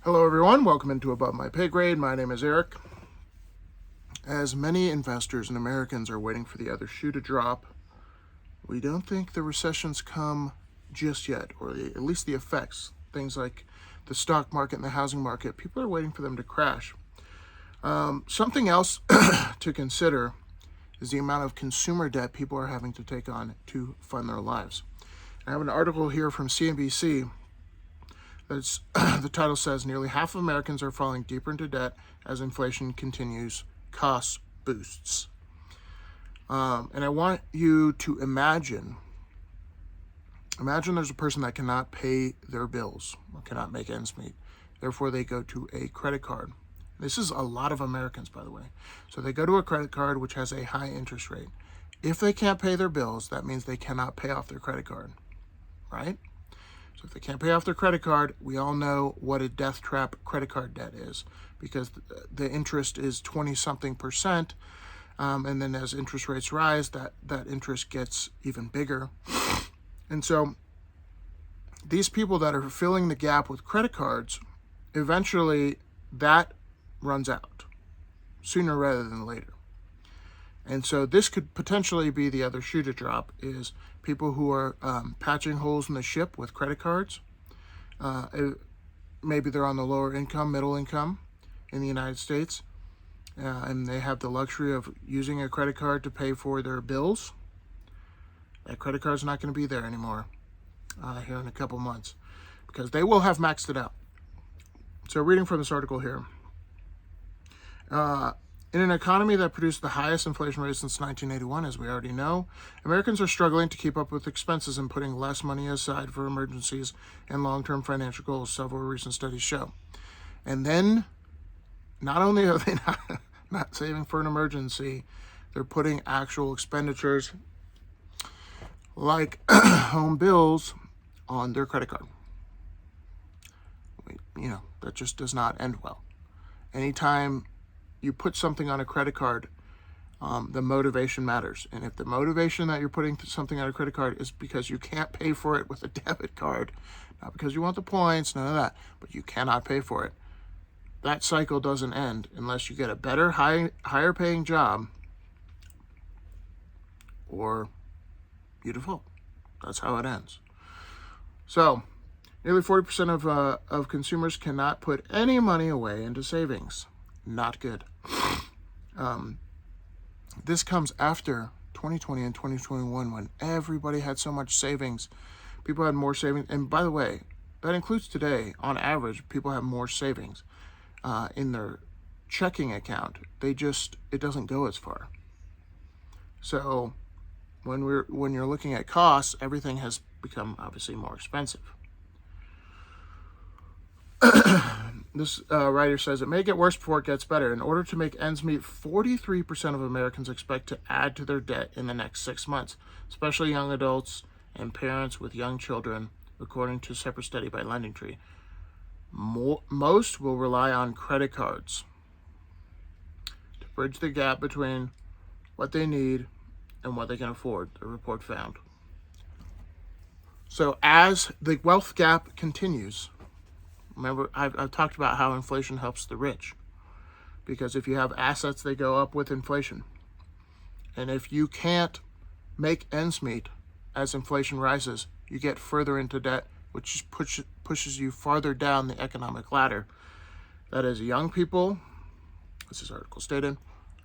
Hello everyone, welcome into Above My Pay Grade. My name is Eric. As many investors and Americans are waiting for the other shoe to drop, we don't think the recession's come just yet, or at least the effects. Things like the stock market and the housing market, people are waiting for them to crash. Something else to consider is the amount of consumer debt people are having to take on to fund their lives. I have an article here from CNBC. The title says nearly half of Americans are falling deeper into debt as inflation continues, cost boosts. And I want you to imagine there's a person that cannot pay their bills, or cannot make ends meet. Therefore, they go to a credit card. This is a lot of Americans, by the way. So they go to a credit card which has a high interest rate. If they can't pay their bills, that means they cannot pay off their credit card, right? So if they can't pay off their credit card, we all know what a death trap credit card debt is, because the interest is 20-something%. And then as interest rates rise, that interest gets even bigger. And so these people that are filling the gap with credit cards, eventually that runs out sooner rather than later. And so this could potentially be the other shoe to drop, is people who are patching holes in the ship with credit cards. Maybe they're on the lower income, middle income in the United States, and they have the luxury of using a credit card to pay for their bills. That credit card's not going to be there anymore here in a couple months, because they will have maxed it out. So reading from this article here, in an economy that produced the highest inflation rate since 1981, as we already know, Americans are struggling to keep up with expenses and putting less money aside for emergencies and long-term financial goals, several recent studies show. And then, not only are they not saving for an emergency, they're putting actual expenditures like home bills on their credit card. That just does not end well. Anytime you put something on a credit card, the motivation matters. And if the motivation that you're putting something on a credit card is because you can't pay for it with a debit card, not because you want the points, none of that, but you cannot pay for it, that cycle doesn't end unless you get a better, higher paying job, or you default. That's how it ends. So nearly 40% of consumers cannot put any money away into savings. Not good. This comes after 2020 and 2021, when everybody had so much savings. People had more savings. And by the way, that includes today. On average, people have more savings in their checking account. It doesn't go as far. So when you're looking at costs, everything has become obviously more expensive. This writer says it may get worse before it gets better. In order to make ends meet, 43% of Americans expect to add to their debt in the next 6 months, especially young adults and parents with young children, according to a separate study by LendingTree. Most will rely on credit cards to bridge the gap between what they need and what they can afford, the report found. So as the wealth gap continues, remember, I've talked about how inflation helps the rich, because if you have assets, they go up with inflation. And if you can't make ends meet as inflation rises, you get further into debt, which pushes you farther down the economic ladder. That is young people, as this article stated,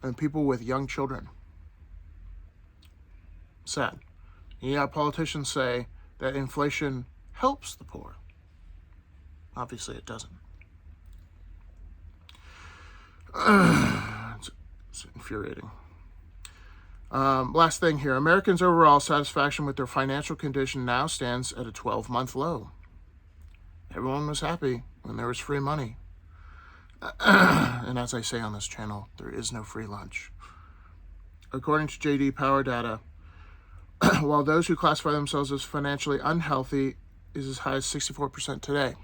and people with young children. Sad. You have politicians say that inflation helps the poor. Obviously, it doesn't. It's infuriating. Last thing here. Americans' overall satisfaction with their financial condition now stands at a 12-month low. Everyone was happy when there was free money. And as I say on this channel, there is no free lunch. According to J.D. Power data, while those who classify themselves as financially unhealthy is as high as 64% today,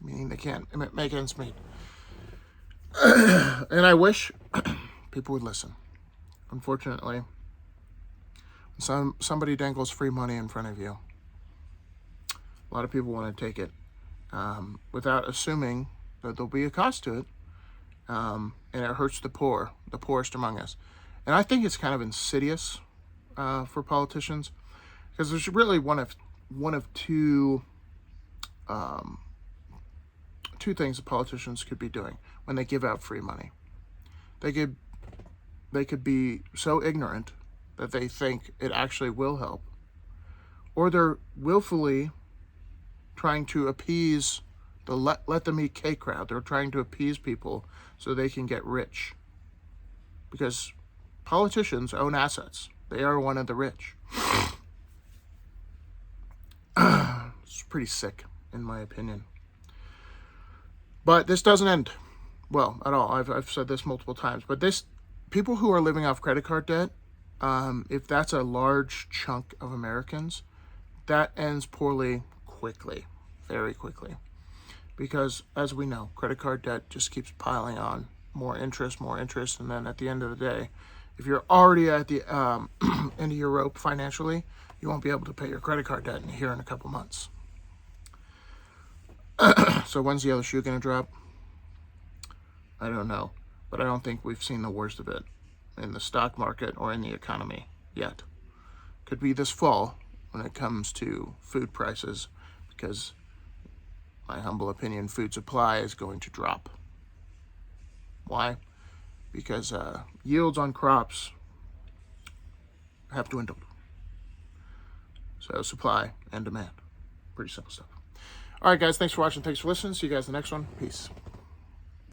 meaning they can't make ends meet. And I wish people would listen. Unfortunately, somebody dangles free money in front of you, a lot of people want to take it without assuming There'll be a cost to it. And it hurts the poor, the poorest among us. And I think it's kind of insidious for politicians, because there's really one of two things that politicians could be doing when they give out free money. They could be so ignorant that they think it actually will help, or they're willfully trying to appease the let them eat cake crowd. They're trying to appease people so they can get rich, because politicians own assets. They are one of the rich. It's pretty sick, in my opinion. But this doesn't end well at all. I've said this multiple times. But people who are living off credit card debt, if that's a large chunk of Americans, that ends poorly quickly, very quickly. Because, as we know, credit card debt just keeps piling on. More interest, and then at the end of the day, if you're already at the end of your rope financially, you won't be able to pay your credit card debt here in a couple months. So when's the other shoe going to drop? I don't know. But I don't think we've seen the worst of it in the stock market or in the economy yet. Could be this fall when it comes to food prices, because my humble opinion, food supply is going to drop. Why? Because yields on crops have dwindled. So supply and demand. Pretty simple stuff. All right, guys, thanks for watching. Thanks for listening. See you guys in the next one. Peace.